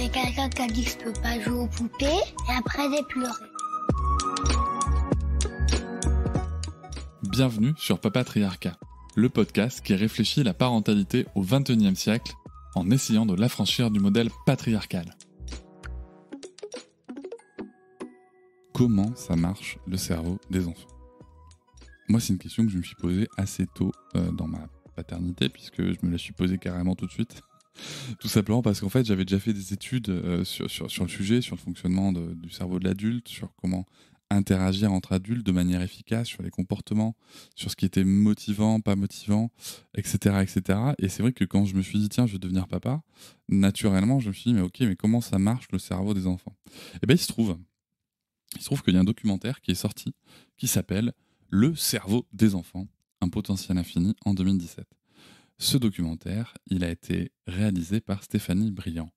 a quelqu'un qui a dit que je peux pas jouer aux poupées, et après j'ai pleuré. Bienvenue sur Papatriarcat, le podcast qui réfléchit la parentalité au XXIe siècle en essayant de l'affranchir du modèle patriarcal. Comment ça marche le cerveau des enfants ? Moi, c'est une question que je me suis posée assez tôt dans ma paternité, puisque je me la suis posée carrément tout de suite. Tout simplement parce qu'en fait, j'avais déjà fait des études sur le sujet, sur le fonctionnement du cerveau de l'adulte, sur comment interagir entre adultes de manière efficace, sur les comportements, sur ce qui était motivant, pas motivant, etc., etc. Et c'est vrai que quand je me suis dit, tiens, je vais devenir papa, naturellement, je me suis dit, mais comment ça marche le cerveau des enfants ? Et bien, il se trouve qu'il y a un documentaire qui est sorti, qui s'appelle « Le cerveau des enfants, un potentiel infini » en 2017. Ce documentaire, il a été réalisé par Stéphanie Briand,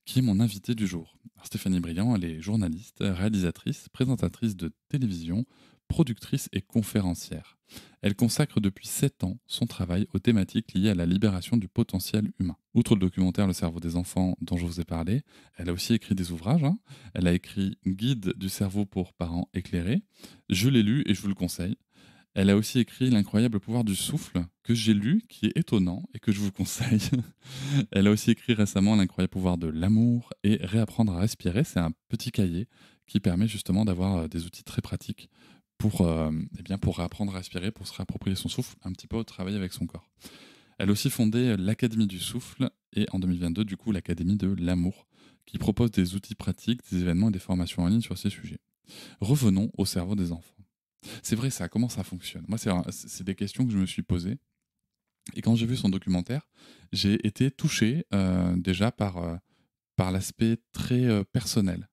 qui est mon invitée du jour. Alors, Stéphanie Briand, elle est journaliste, réalisatrice, présentatrice de télévision, productrice et conférencière. Elle consacre depuis 7 ans son travail aux thématiques liées à la libération du potentiel humain. Outre le documentaire « Le cerveau des enfants » dont je vous ai parlé, elle a aussi écrit des ouvrages. Elle a écrit « Guide du cerveau pour parents éclairés ». Je l'ai lu et je vous le conseille. Elle a aussi écrit L'incroyable pouvoir du souffle, que j'ai lu, qui est étonnant et que je vous conseille. Elle a aussi écrit récemment L'incroyable pouvoir de l'amour et Réapprendre à respirer. C'est un petit cahier qui permet justement d'avoir des outils très pratiques pour réapprendre à respirer, pour se réapproprier son souffle, un petit peu travailler avec son corps. Elle a aussi fondé l'Académie du souffle et en 2022, du coup, l'Académie de l'amour, qui propose des outils pratiques, des événements et des formations en ligne sur ces sujets. Revenons au cerveau des enfants. C'est vrai ça, comment ça fonctionne ? Moi, c'est des questions que je me suis posées. Et quand j'ai vu son documentaire, j'ai été touché déjà par l'aspect très personnel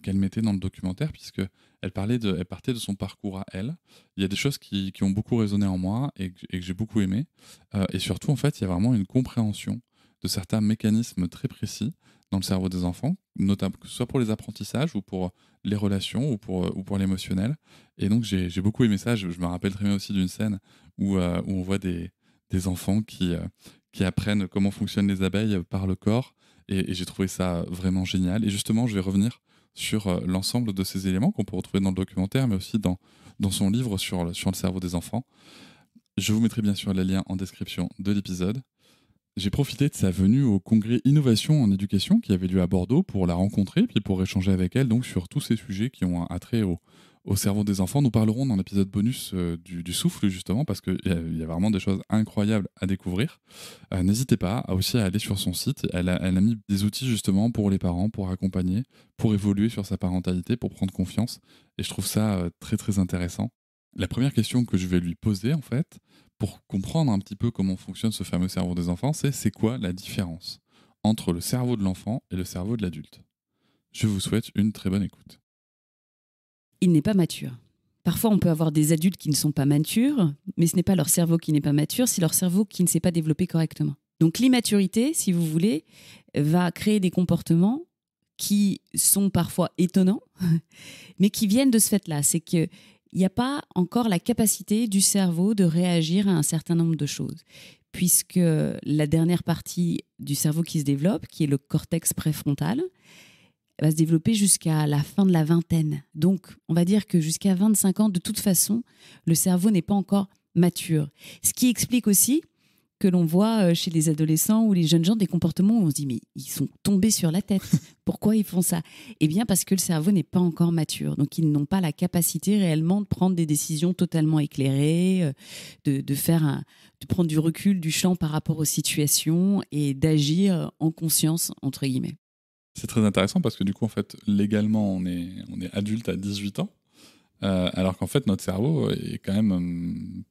qu'elle mettait dans le documentaire, puisqu'elle partait de son parcours à elle. Il y a des choses qui ont beaucoup résonné en moi et que j'ai beaucoup aimé. Et surtout, en fait, il y a vraiment une compréhension de certains mécanismes très précis dans le cerveau des enfants, notamment que ce soit pour les apprentissages ou pour les relations ou pour l'émotionnel. Et donc j'ai beaucoup aimé ça. Je me rappelle très bien aussi d'une scène où on voit des enfants qui apprennent comment fonctionnent les abeilles par le corps, et j'ai trouvé ça vraiment génial. Et justement, je vais revenir sur l'ensemble de ces éléments qu'on peut retrouver dans le documentaire, mais aussi dans son livre sur le cerveau des enfants. Je vous mettrai bien sûr les liens en description de l'épisode. J'ai profité de sa venue au congrès Innovation en éducation qui avait lieu à Bordeaux pour la rencontrer, puis pour échanger avec elle donc sur tous ces sujets qui ont un trait au cerveau des enfants. Nous parlerons dans l'épisode bonus du souffle, justement, parce qu'il y a vraiment des choses incroyables à découvrir. N'hésitez pas aussi à aller sur son site. Elle a mis des outils justement pour les parents, pour accompagner, pour évoluer sur sa parentalité, pour prendre confiance. Et je trouve ça très très intéressant. La première question que je vais lui poser, en fait, pour comprendre un petit peu comment fonctionne ce fameux cerveau des enfants, c'est quoi la différence entre le cerveau de l'enfant et le cerveau de l'adulte ? Je vous souhaite une très bonne écoute. Il n'est pas mature. Parfois, on peut avoir des adultes qui ne sont pas matures, mais ce n'est pas leur cerveau qui n'est pas mature, c'est leur cerveau qui ne s'est pas développé correctement. Donc l'immaturité, si vous voulez, va créer des comportements qui sont parfois étonnants, mais qui viennent de ce fait-là. C'est qu'il n'y a pas encore la capacité du cerveau de réagir à un certain nombre de choses, puisque la dernière partie du cerveau qui se développe, qui est le cortex préfrontal, va se développer jusqu'à la fin de la vingtaine. Donc, on va dire que jusqu'à 25 ans, de toute façon, le cerveau n'est pas encore mature. Ce qui explique aussi que l'on voit chez les adolescents ou les jeunes gens des comportements où on se dit « mais ils sont tombés sur la tête, pourquoi ils font ça ?» Eh bien, parce que le cerveau n'est pas encore mature. Donc, ils n'ont pas la capacité réellement de prendre des décisions totalement éclairées, de prendre du recul, du champ par rapport aux situations et d'agir en conscience, entre guillemets. C'est très intéressant parce que du coup, en fait, légalement, on est adulte à 18 ans, alors qu'en fait, notre cerveau est quand même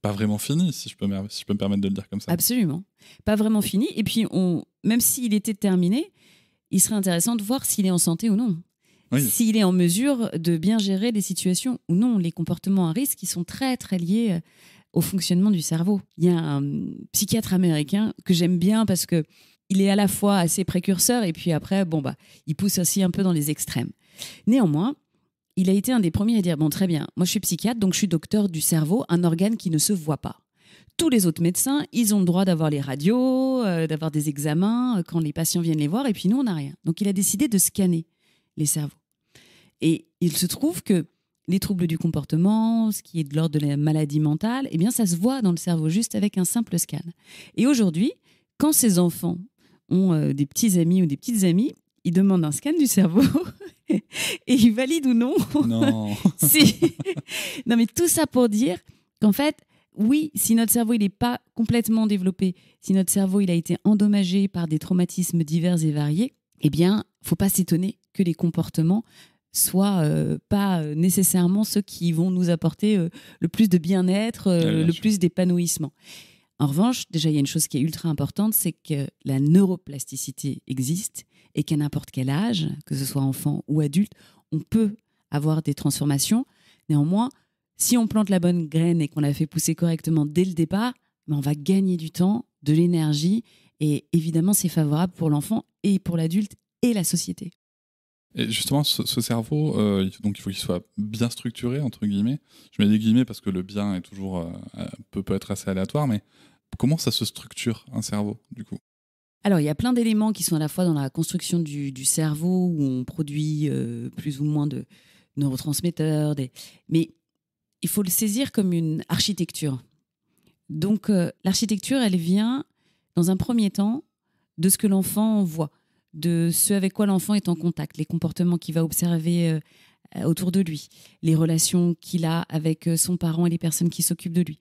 pas vraiment fini, si je peux me permettre de le dire comme ça. Absolument. Pas vraiment fini. Et puis, même s'il était terminé, il serait intéressant de voir s'il est en santé ou non. Oui. S'il est en mesure de bien gérer les situations ou non. Les comportements à risque, ils sont très, très liés au fonctionnement du cerveau. Il y a un psychiatre américain que j'aime bien parce que il est à la fois assez précurseur et puis après, il pousse aussi un peu dans les extrêmes. Néanmoins, il a été un des premiers à dire « Bon, très bien, moi je suis psychiatre, donc je suis docteur du cerveau, un organe qui ne se voit pas. Tous les autres médecins, ils ont le droit d'avoir les radios, d'avoir des examens quand les patients viennent les voir, et puis nous, on n'a rien. Donc, il a décidé de scanner les cerveaux. Et il se trouve que les troubles du comportement, ce qui est de l'ordre de la maladie mentale, eh bien, ça se voit dans le cerveau juste avec un simple scan. Et aujourd'hui, quand ces enfants ont des petits amis ou des petites amies, ils demandent un scan du cerveau et ils valident ou non. Non. Si. Non, mais tout ça pour dire qu'en fait, oui, si notre cerveau il n'est pas complètement développé, si notre cerveau il a été endommagé par des traumatismes divers et variés, eh bien, faut pas s'étonner que les comportements soient pas nécessairement ceux qui vont nous apporter le plus de bien-être, le plus d'épanouissement. En revanche, déjà, il y a une chose qui est ultra importante, c'est que la neuroplasticité existe et qu'à n'importe quel âge, que ce soit enfant ou adulte, on peut avoir des transformations. Néanmoins, si on plante la bonne graine et qu'on la fait pousser correctement dès le départ, on va gagner du temps, de l'énergie, et évidemment, c'est favorable pour l'enfant et pour l'adulte et la société. Et justement, ce cerveau, donc il faut qu'il soit bien structuré, entre guillemets. Je mets des guillemets parce que le bien est toujours, peut être assez aléatoire, mais comment ça se structure, un cerveau, du coup ? Alors, il y a plein d'éléments qui sont à la fois dans la construction du cerveau, où on produit plus ou moins de neurotransmetteurs, mais il faut le saisir comme une architecture. Donc, l'architecture, elle vient, dans un premier temps, de ce que l'enfant voit, de ce avec quoi l'enfant est en contact, les comportements qu'il va observer autour de lui, les relations qu'il a avec son parent et les personnes qui s'occupent de lui.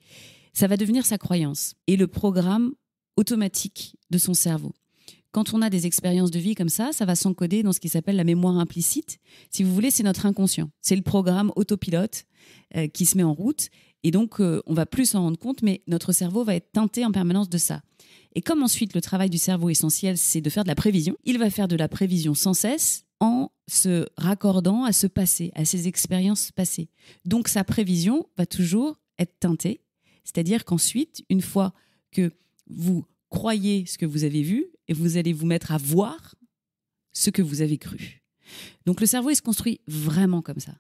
Ça va devenir sa croyance et le programme automatique de son cerveau. Quand on a des expériences de vie comme ça va s'encoder dans ce qui s'appelle la mémoire implicite. Si vous voulez, c'est notre inconscient. C'est le programme autopilote qui se met en route. Et donc, on va plus s'en rendre compte, mais notre cerveau va être teinté en permanence de ça. Et comme ensuite, le travail du cerveau essentiel, c'est de faire de la prévision, il va faire de la prévision sans cesse en se raccordant à ce passé, à ses expériences passées. Donc, sa prévision va toujours être teintée. C'est-à-dire qu'ensuite, une fois que vous croyez ce que vous avez vu, et vous allez vous mettre à voir ce que vous avez cru. Donc le cerveau, il se construit vraiment comme ça.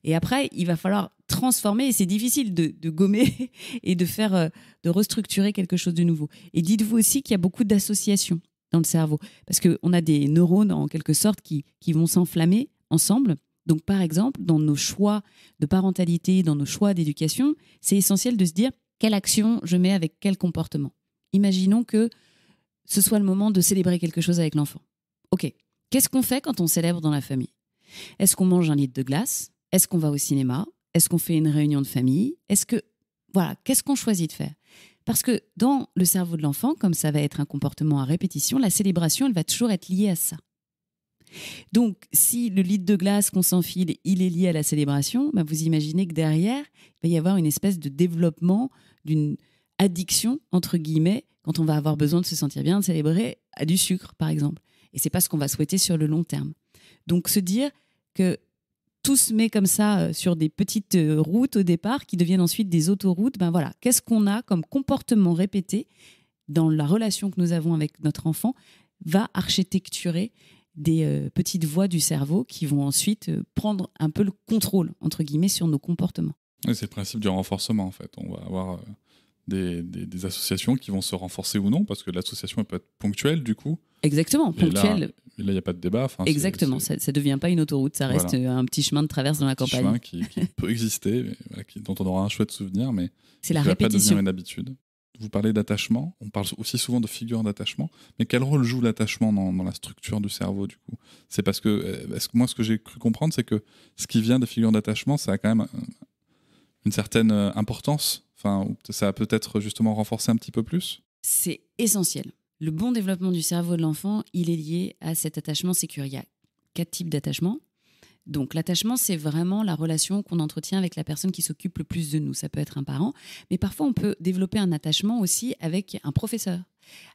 Et après, il va falloir transformer, et c'est difficile de gommer et de restructurer quelque chose de nouveau. Et dites-vous aussi qu'il y a beaucoup d'associations dans le cerveau, parce qu'on a des neurones, en quelque sorte, qui vont s'enflammer ensemble. Donc par exemple, dans nos choix de parentalité, dans nos choix d'éducation, c'est essentiel de se dire quelle action je mets avec quel comportement. Imaginons que ce soit le moment de célébrer quelque chose avec l'enfant. Ok, qu'est-ce qu'on fait quand on célèbre dans la famille ? Est-ce qu'on mange un litre de glace ? Est-ce qu'on va au cinéma ? Est-ce qu'on fait une réunion de famille ? Qu'est-ce qu'on choisit de faire ? Parce que dans le cerveau de l'enfant, comme ça va être un comportement à répétition, la célébration, elle va toujours être liée à ça. Donc, si le litre de glace qu'on s'enfile, il est lié à la célébration, vous imaginez que derrière, il va y avoir une espèce de développement d'une addiction, entre guillemets, quand on va avoir besoin de se sentir bien, de célébrer à du sucre, par exemple. Et c'est pas ce qu'on va souhaiter sur le long terme. Donc, se dire que tout se met comme ça sur des petites routes au départ qui deviennent ensuite des autoroutes, qu'est-ce qu'on a comme comportement répété dans la relation que nous avons avec notre enfant va architecturer des petites voies du cerveau qui vont ensuite prendre un peu le contrôle, entre guillemets, sur nos comportements. Oui, c'est le principe du renforcement, en fait. On va avoir des associations qui vont se renforcer ou non, parce que l'association elle peut être ponctuelle, du coup. Exactement, ponctuelle. Et là, il n'y a pas de débat. Exactement, ça ne devient pas une autoroute, ça reste un petit chemin de traverse dans la campagne. Un petit chemin qui peut exister, mais dont on aura un chouette souvenir, mais c'est la qui ne va pas répétition. devenir une habitude. Vous parlez d'attachement, on parle aussi souvent de figure d'attachement, mais quel rôle joue l'attachement dans la structure du cerveau, du coup ? C'est parce que, moi, ce que j'ai cru comprendre, c'est que ce qui vient des figures d'attachement, ça a quand même une certaine importance. Enfin, ça a peut-être justement renforcé un petit peu plus ? C'est essentiel. Le bon développement du cerveau de l'enfant, il est lié à cet attachement sécure. Il y a 4 types d'attachement. Donc l'attachement, c'est vraiment la relation qu'on entretient avec la personne qui s'occupe le plus de nous. Ça peut être un parent, mais parfois on peut développer un attachement aussi avec un professeur,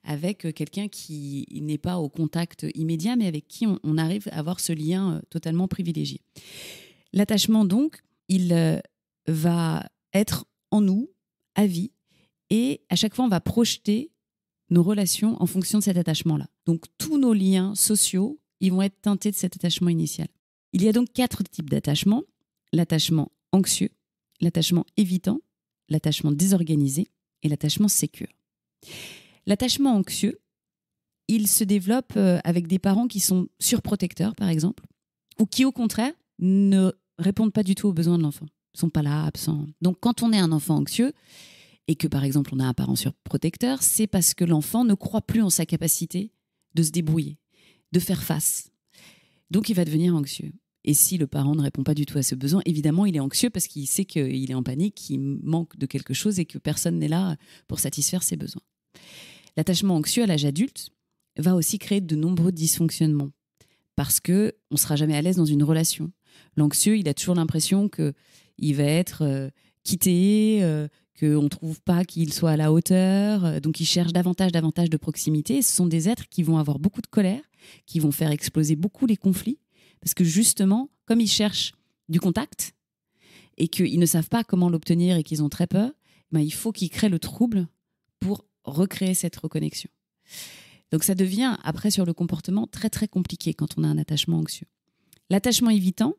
avec quelqu'un qui n'est pas au contact immédiat, mais avec qui on arrive à avoir ce lien totalement privilégié. L'attachement, donc, il va être en nous à vie, et à chaque fois, on va projeter nos relations en fonction de cet attachement-là. Donc, tous nos liens sociaux, ils vont être teintés de cet attachement initial. Il y a donc 4 types d'attachement. L'attachement anxieux, l'attachement évitant, l'attachement désorganisé et l'attachement sécure. L'attachement anxieux, il se développe avec des parents qui sont surprotecteurs, par exemple, ou qui, au contraire, ne répondent pas du tout aux besoins de l'enfant, ne sont pas là, absents. Donc, quand on est un enfant anxieux et que, par exemple, on a un parent surprotecteur, c'est parce que l'enfant ne croit plus en sa capacité de se débrouiller, de faire face. Donc, il va devenir anxieux. Et si le parent ne répond pas du tout à ce besoin, évidemment, il est anxieux parce qu'il sait qu'il est en panique, qu'il manque de quelque chose et que personne n'est là pour satisfaire ses besoins. L'attachement anxieux à l'âge adulte va aussi créer de nombreux dysfonctionnements parce qu'on ne sera jamais à l'aise dans une relation. L'anxieux, il a toujours l'impression qu'il va être quitté, qu'on ne trouve pas qu'il soit à la hauteur, donc il cherche davantage de proximité. Et ce sont des êtres qui vont avoir beaucoup de colère, qui vont faire exploser beaucoup les conflits, parce que justement, comme ils cherchent du contact et qu'ils ne savent pas comment l'obtenir et qu'ils ont très peur, ben il faut qu'ils créent le trouble pour recréer cette reconnexion. Donc ça devient, après sur le comportement, très très compliqué quand on a un attachement anxieux. L'attachement évitant,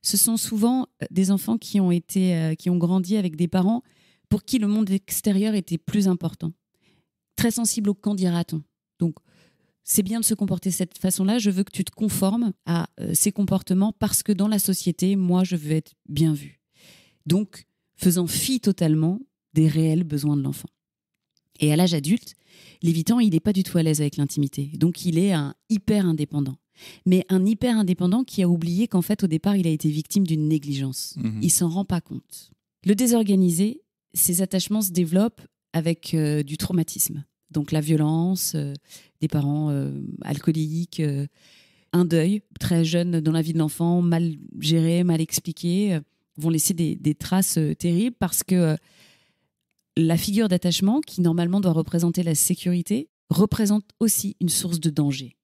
ce sont souvent des enfants qui ont grandi avec des parents pour qui le monde extérieur était plus important. Très sensible au quand dira-t-on. Donc, c'est bien de se comporter de cette façon-là. Je veux que tu te conformes à ces comportements parce que dans la société, moi, je veux être bien vu. Donc, faisant fi totalement des réels besoins de l'enfant. Et à l'âge adulte, l'évitant, il n'est pas du tout à l'aise avec l'intimité. Donc, il est un hyper indépendant. Mais un hyper indépendant qui a oublié qu'en fait, au départ, il a été victime d'une négligence. Il ne s'en rend pas compte. Le désorganisé, ses attachements se développent avec du traumatisme. Donc la violence, des parents alcooliques, un deuil très jeune dans la vie de l'enfant, mal géré, mal expliqué, vont laisser des traces terribles parce que la figure d'attachement, qui normalement doit représenter la sécurité, représente aussi une source de danger.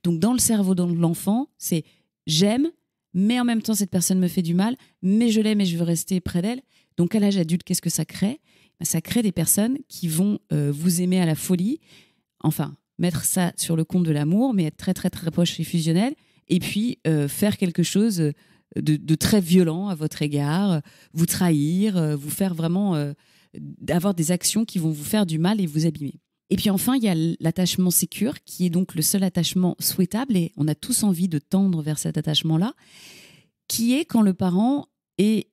Donc dans le cerveau de l'enfant, c'est j'aime, mais en même temps cette personne me fait du mal, mais je l'aime et je veux rester près d'elle. Donc à l'âge adulte, qu'est-ce que ça crée ? Ça crée des personnes qui vont vous aimer à la folie, enfin, mettre ça sur le compte de l'amour, mais être très, très, très proche et fusionnel, et puis faire quelque chose de très violent à votre égard, vous trahir, vous faire vraiment avoir des actions qui vont vous faire du mal et vous abîmer. Et puis enfin, il y a l'attachement sécure, qui est donc le seul attachement souhaitable, et on a tous envie de tendre vers cet attachement-là, qui est quand le parent est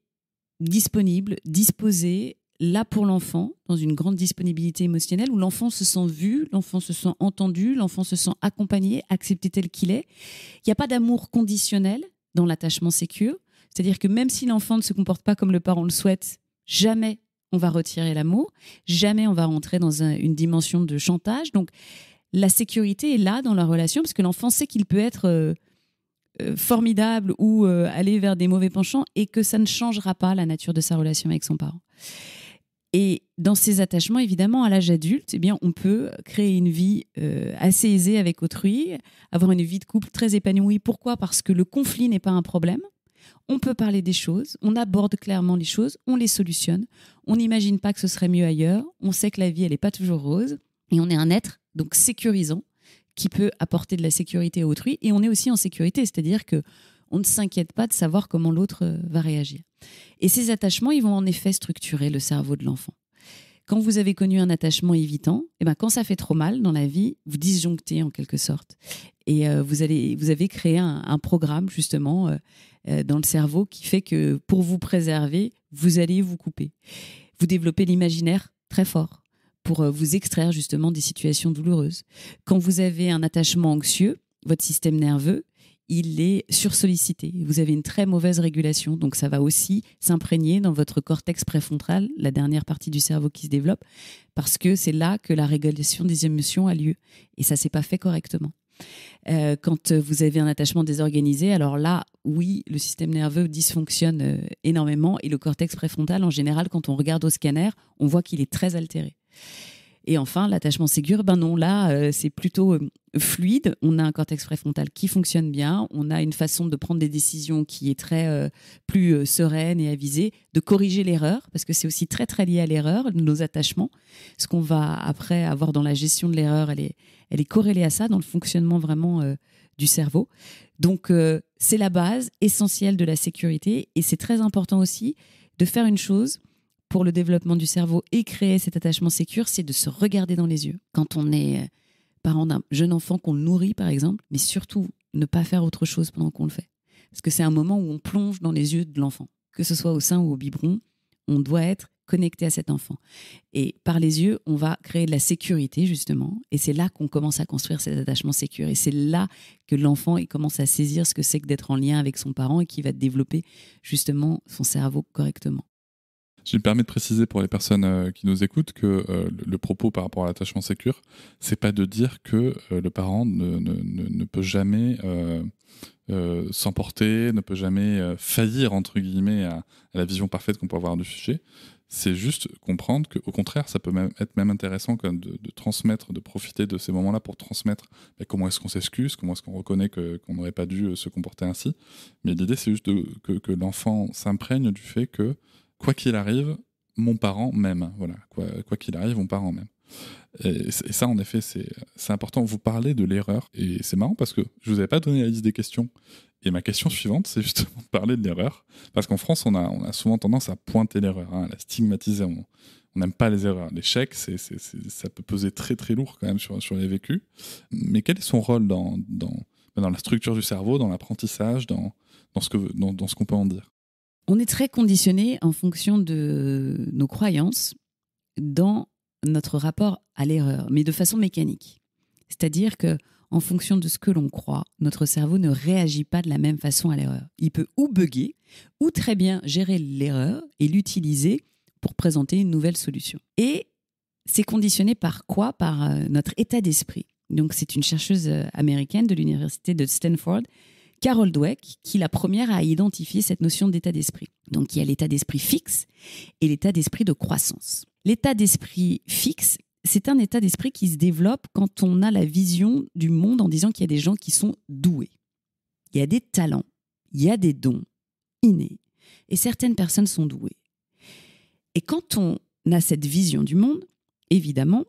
disponible, disposé, là pour l'enfant, dans une grande disponibilité émotionnelle, où l'enfant se sent vu, l'enfant se sent entendu, l'enfant se sent accompagné, accepté tel qu'il est. Il n'y a pas d'amour conditionnel dans l'attachement sécure, c'est-à-dire que même si l'enfant ne se comporte pas comme le parent le souhaite, jamais on va retirer l'amour, jamais on va rentrer dans une dimension de chantage. Donc la sécurité est là dans la relation, parce que l'enfant sait qu'il peut être formidable ou aller vers des mauvais penchants et que ça ne changera pas la nature de sa relation avec son parent. Et dans ces attachements, évidemment, à l'âge adulte, eh bien, on peut créer une vie assez aisée avec autrui, avoir une vie de couple très épanouie. Pourquoi ? Parce que le conflit n'est pas un problème. On peut parler des choses, on aborde clairement les choses, on les solutionne. On n'imagine pas que ce serait mieux ailleurs. On sait que la vie, elle n'est pas toujours rose. Et on est un être donc sécurisant qui peut apporter de la sécurité à autrui. Et on est aussi en sécurité, c'est-à-dire qu'on ne s'inquiète pas de savoir comment l'autre va réagir. Et ces attachements, ils vont en effet structurer le cerveau de l'enfant. Quand vous avez connu un attachement évitant, eh ben, quand ça fait trop mal dans la vie, vous disjonctez en quelque sorte. Et vous avez créé un programme justement dans le cerveau qui fait que pour vous préserver, vous allez vous couper. Vous développez l'imaginaire très fort pour vous extraire justement des situations douloureuses. Quand vous avez un attachement anxieux, votre système nerveux, il est sursollicité. Vous avez une très mauvaise régulation, donc ça va aussi s'imprégner dans votre cortex préfrontal, la dernière partie du cerveau qui se développe, parce que c'est là que la régulation des émotions a lieu. Et ça ne s'est pas fait correctement. Quand vous avez un attachement désorganisé, alors là, oui, le système nerveux dysfonctionne énormément et le cortex préfrontal, en général, quand on regarde au scanner, on voit qu'il est très altéré. Et enfin, l'attachement sécure, ben non, là, c'est plutôt fluide. On a un cortex préfrontal qui fonctionne bien. On a une façon de prendre des décisions qui est très plus sereine et avisée, de corriger l'erreur, parce que c'est aussi très, très lié à l'erreur, nos attachements. Ce qu'on va après avoir dans la gestion de l'erreur, elle est corrélée à ça, dans le fonctionnement vraiment du cerveau. Donc, c'est la base essentielle de la sécurité. Et c'est très important aussi de faire une chose pour le développement du cerveau et créer cet attachement sécure, c'est de se regarder dans les yeux. Quand on est parent d'un jeune enfant qu'on le nourrit, par exemple, mais surtout ne pas faire autre chose pendant qu'on le fait. Parce que c'est un moment où on plonge dans les yeux de l'enfant. Que ce soit au sein ou au biberon, on doit être connecté à cet enfant. Et par les yeux, on va créer de la sécurité, justement. Et c'est là qu'on commence à construire cet attachement sécure. Et c'est là que l'enfant il commence à saisir ce que c'est que d'être en lien avec son parent et qui va développer, justement, son cerveau correctement. Je me permets de préciser pour les personnes qui nous écoutent que le propos par rapport à l'attachement sécure, c'est pas de dire que le parent ne peut jamais s'emporter, ne peut jamais faillir, entre guillemets, à la vision parfaite qu'on peut avoir du sujet. C'est juste comprendre qu'au contraire, ça peut être même intéressant quand de transmettre, de profiter de ces moments-là pour transmettre comment est-ce qu'on s'excuse, comment est-ce qu'on reconnaît qu'on n'aurait pas dû se comporter ainsi. Mais l'idée, c'est juste que l'enfant s'imprègne du fait que, quoi qu'il arrive, mon parent m'aime. Voilà, quoi qu'il arrive, mon parent m'aime. Et ça, en effet, c'est important. Vous parlez de l'erreur, et c'est marrant parce que je vous avais pas donné la liste des questions. Et ma question suivante, c'est justement de parler de l'erreur. Parce qu'en France, on a souvent tendance à pointer l'erreur, à la stigmatiser. On n'aime pas les erreurs. L'échec, ça peut peser très très lourd quand même sur les vécus. Mais quel est son rôle dans la structure du cerveau, dans l'apprentissage, dans ce qu'on peut en dire? On est très conditionné en fonction de nos croyances dans notre rapport à l'erreur, mais de façon mécanique. C'est-à-dire que en fonction de ce que l'on croit, notre cerveau ne réagit pas de la même façon à l'erreur. Il peut ou bugger, ou très bien gérer l'erreur et l'utiliser pour présenter une nouvelle solution. Et c'est conditionné par quoi? Par notre état d'esprit. Donc c'est une chercheuse américaine de l'université de Stanford, Carol Dweck, qui est la première à identifier cette notion d'état d'esprit. Donc il y a l'état d'esprit fixe et l'état d'esprit de croissance. L'état d'esprit fixe, c'est un état d'esprit qui se développe quand on a la vision du monde en disant qu'il y a des gens qui sont doués. Il y a des talents, il y a des dons innés, et certaines personnes sont douées. Et quand on a cette vision du monde, évidemment,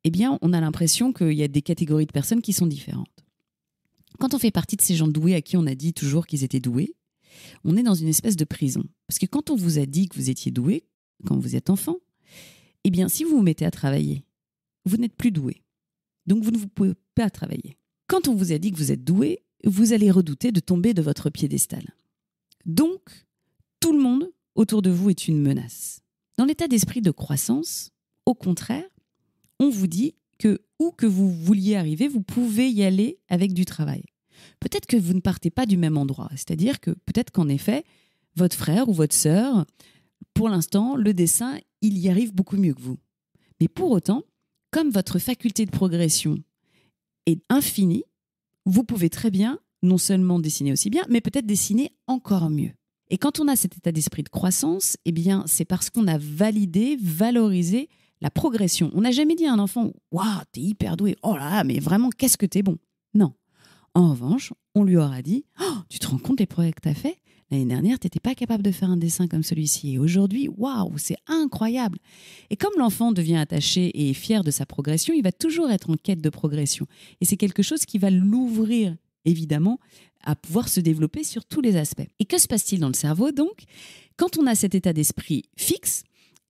eh bien, on a l'impression qu'il y a des catégories de personnes qui sont différentes. Quand on fait partie de ces gens doués à qui on a dit toujours qu'ils étaient doués, on est dans une espèce de prison. Parce que quand on vous a dit que vous étiez doué, quand vous êtes enfant, eh bien, si vous vous mettez à travailler, vous n'êtes plus doué. Donc, vous ne pouvez pas travailler. Quand on vous a dit que vous êtes doué, vous allez redouter de tomber de votre piédestal. Donc, tout le monde autour de vous est une menace. Dans l'état d'esprit de croissance, au contraire, on vous dit que où que vous vouliez arriver, vous pouvez y aller avec du travail. Peut-être que vous ne partez pas du même endroit. C'est-à-dire que peut-être qu'en effet, votre frère ou votre sœur, pour l'instant, le dessin, il y arrive beaucoup mieux que vous. Mais pour autant, comme votre faculté de progression est infinie, vous pouvez très bien non seulement dessiner aussi bien, mais peut-être dessiner encore mieux. Et quand on a cet état d'esprit de croissance, eh bien, c'est parce qu'on a validé, valorisé la progression. On n'a jamais dit à un enfant « Waouh, t'es hyper doué, oh là là, mais vraiment, qu'est-ce que t'es bon ?» Non. En revanche, on lui aura dit « Oh, tu te rends compte des progrès que t'as fait ? L'année dernière, t'étais pas capable de faire un dessin comme celui-ci. Et aujourd'hui, waouh, c'est incroyable !» Et comme l'enfant devient attaché et est fier de sa progression, il va toujours être en quête de progression. Et c'est quelque chose qui va l'ouvrir, évidemment, à pouvoir se développer sur tous les aspects. Et que se passe-t-il dans le cerveau, donc ? Quand on a cet état d'esprit fixe,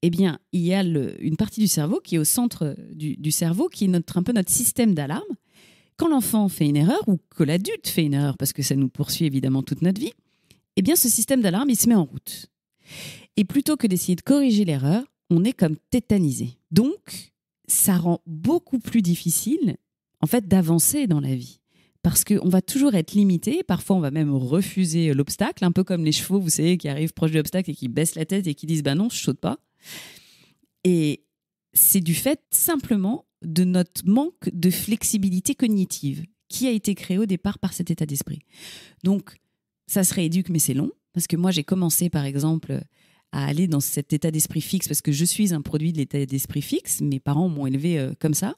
eh bien, il y a une partie du cerveau qui est au centre du cerveau, qui est un peu notre système d'alarme. Quand l'enfant fait une erreur, ou que l'adulte fait une erreur, parce que ça nous poursuit évidemment toute notre vie, eh bien, ce système d'alarme, il se met en route. Et plutôt que d'essayer de corriger l'erreur, on est comme tétanisé. Donc, ça rend beaucoup plus difficile, en fait, d'avancer dans la vie. Parce qu'on va toujours être limité, parfois on va même refuser l'obstacle, un peu comme les chevaux, vous savez, qui arrivent proche de l'obstacle et qui baissent la tête et qui disent « bah non, je saute pas ». Et c'est du fait simplement de notre manque de flexibilité cognitive qui a été créé au départ par cet état d'esprit. Donc, ça se rééduque, mais c'est long, parce que moi, j'ai commencé, par exemple, à aller dans cet état d'esprit fixe, parce que je suis un produit de l'état d'esprit fixe. Mes parents m'ont élevé comme ça.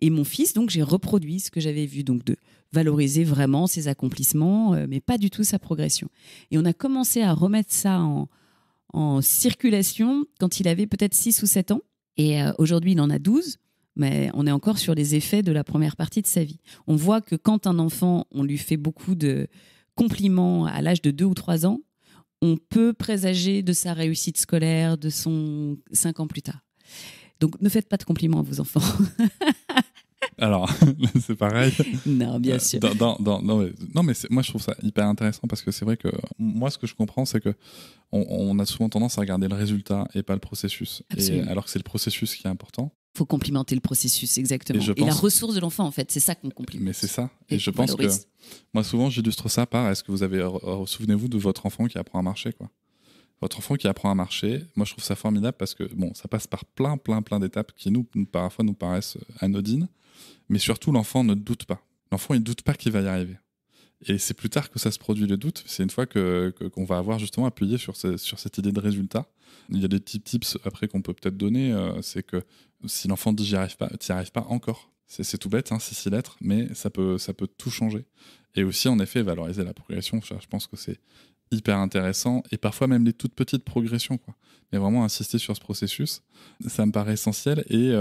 Et mon fils, donc, j'ai reproduit ce que j'avais vu, donc de valoriser vraiment ses accomplissements, mais pas du tout sa progression. Et on a commencé à remettre ça en circulation quand il avait peut-être 6 ou 7 ans. Et aujourd'hui, il en a 12, mais on est encore sur les effets de la première partie de sa vie. On voit que quand un enfant, on lui fait beaucoup de compliments à l'âge de 2 ou 3 ans, on peut présager de sa réussite scolaire, de son 5 ans plus tard. Donc, ne faites pas de compliments à vos enfants. Alors, c'est pareil. Non, bien sûr. Non, mais moi, je trouve ça hyper intéressant parce que c'est vrai que moi, ce que je comprends, c'est que on a souvent tendance à regarder le résultat et pas le processus. Alors que c'est le processus qui est important. Il faut complimenter le processus, exactement. Et la ressource de l'enfant, en fait, c'est ça qu'on complimente. Mais c'est ça. Et je pense que moi, souvent, j'illustre ça par est-ce que vous avez, souvenez-vous de votre enfant qui apprend à marcher, quoi. Votre enfant qui apprend à marcher, moi, je trouve ça formidable parce que bon, ça passe par plein d'étapes qui parfois nous paraissent anodines. Mais surtout, l'enfant ne doute pas. L'enfant, il ne doute pas qu'il va y arriver. Et c'est plus tard que ça se produit le doute. C'est une fois qu'on va avoir justement appuyé sur cette idée de résultat. Il y a des petits tips après qu'on peut peut-être donner. C'est que si l'enfant dit j'y arrive pas, t'y arrives pas encore. C'est tout bête, hein, c'est 6 lettres, mais ça peut tout changer. Et aussi, en effet, valoriser la progression. Je pense que c'est hyper intéressant. Et parfois même les toutes petites progressions, quoi. Mais vraiment insister sur ce processus, ça me paraît essentiel. Et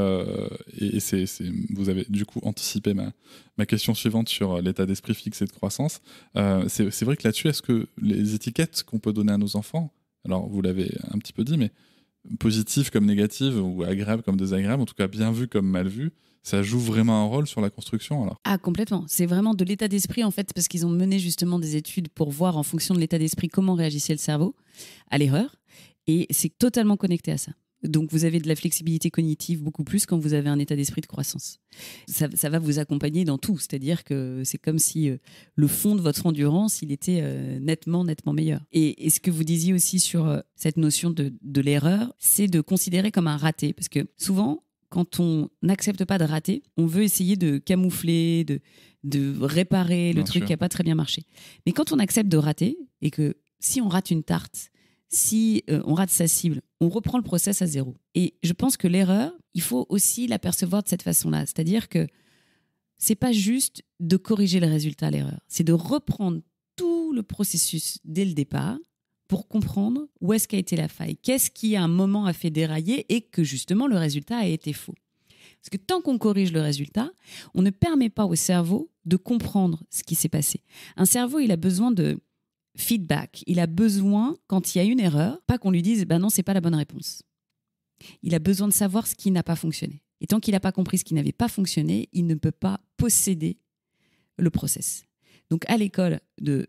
vous avez du coup anticipé ma question suivante sur l'état d'esprit fixe et de croissance. C'est vrai que là-dessus, est-ce que les étiquettes qu'on peut donner à nos enfants, alors vous l'avez un petit peu dit, mais positives comme négatives ou agréables comme désagréables, en tout cas bien vues comme mal vues, ça joue vraiment un rôle sur la construction alors? Ah, complètement. C'est vraiment de l'état d'esprit, en fait, parce qu'ils ont mené justement des études pour voir en fonction de l'état d'esprit comment réagissait le cerveau à l'erreur. Et c'est totalement connecté à ça. Donc, vous avez de la flexibilité cognitive beaucoup plus quand vous avez un état d'esprit de croissance. Ça va vous accompagner dans tout. C'est-à-dire que c'est comme si le fond de votre endurance, il était nettement meilleur. Et ce que vous disiez aussi sur cette notion de l'erreur, c'est de considérer comme un raté. Parce que souvent, quand on n'accepte pas de rater, on veut essayer de camoufler, de réparer le truc qui n'a pas très bien marché. Mais quand on accepte de rater, et que si on rate une tarte, si on rate sa cible, on reprend le process à zéro. Et je pense que l'erreur, il faut aussi l'apercevoir de cette façon-là. C'est-à-dire que c'est pas juste de corriger le résultat à l'erreur. C'est de reprendre tout le processus dès le départ pour comprendre où est-ce qu'a été la faille. Qu'est-ce qui, à un moment, a fait dérailler et que, justement, le résultat a été faux. Parce que tant qu'on corrige le résultat, on ne permet pas au cerveau de comprendre ce qui s'est passé. Un cerveau, il a besoin de feedback. Il a besoin, quand il y a une erreur, pas qu'on lui dise « ben non, c'est pas la bonne réponse ». Il a besoin de savoir ce qui n'a pas fonctionné. Et tant qu'il n'a pas compris ce qui n'avait pas fonctionné, il ne peut pas posséder le process. Donc à l'école, de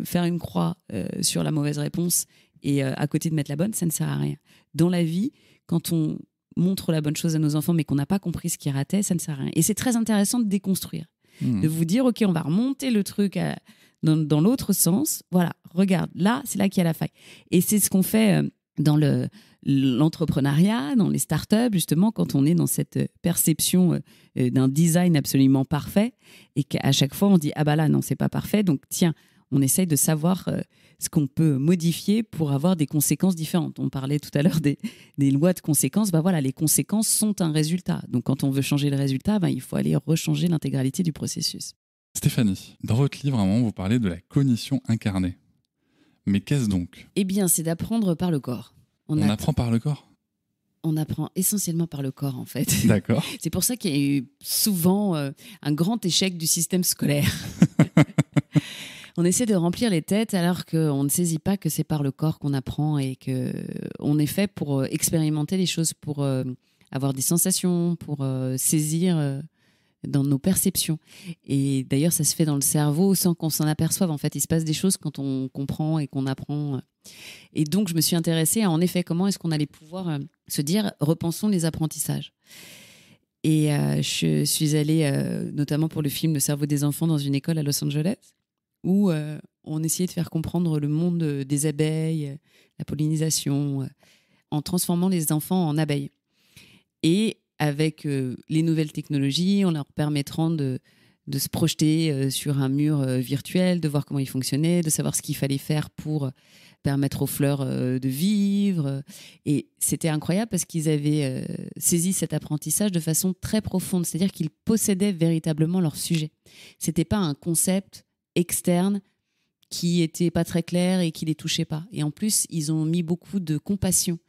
faire une croix sur la mauvaise réponse et à côté de mettre la bonne, ça ne sert à rien. Dans la vie, quand on montre la bonne chose à nos enfants mais qu'on n'a pas compris ce qui ratait, ça ne sert à rien. Et c'est très intéressant de déconstruire. De vous dire, OK, on va remonter le truc dans l'autre sens. Voilà, regarde, là, c'est là qu'il y a la faille. Et c'est ce qu'on fait dans l'entrepreneuriat, dans les startups, justement, quand on est dans cette perception d'un design absolument parfait et qu'à chaque fois, on dit « Ah bah là, non, c'est pas parfait. Donc, tiens, on essaye de savoir ce qu'on peut modifier pour avoir des conséquences différentes. » On parlait tout à l'heure des lois de conséquences. Bah voilà, les conséquences sont un résultat. Donc, quand on veut changer le résultat, il faut aller rechanger l'intégralité du processus. Stéphanie, dans votre livre, à un moment, vous parlez de la cognition incarnée. Mais qu'est-ce donc? Eh bien, c'est d'apprendre par le corps. On apprend par le corps? On apprend essentiellement par le corps, en fait. D'accord. C'est pour ça qu'il y a eu souvent un grand échec du système scolaire. On essaie de remplir les têtes alors qu'on ne saisit pas que c'est par le corps qu'on apprend et qu'on est fait pour expérimenter les choses, pour avoir des sensations, pour saisir dans nos perceptions. Et d'ailleurs, ça se fait dans le cerveau sans qu'on s'en aperçoive. En fait, il se passe des choses quand on comprend et qu'on apprend. Et donc, je me suis intéressée à, en effet, comment est-ce qu'on allait pouvoir se dire, repensons les apprentissages. Et je suis allée, notamment pour le film Le cerveau des enfants, dans une école à Los Angeles, où on essayait de faire comprendre le monde des abeilles, la pollinisation, en transformant les enfants en abeilles. Et avec les nouvelles technologies, en leur permettant de se projeter sur un mur virtuel, de voir comment il fonctionnait, de savoir ce qu'il fallait faire pour permettre aux fleurs de vivre. Et c'était incroyable parce qu'ils avaient saisi cet apprentissage de façon très profonde, c'est-à-dire qu'ils possédaient véritablement leur sujet. Ce n'était pas un concept externe qui n'était pas très clair et qui ne les touchait pas. Et en plus, ils ont mis beaucoup de compassion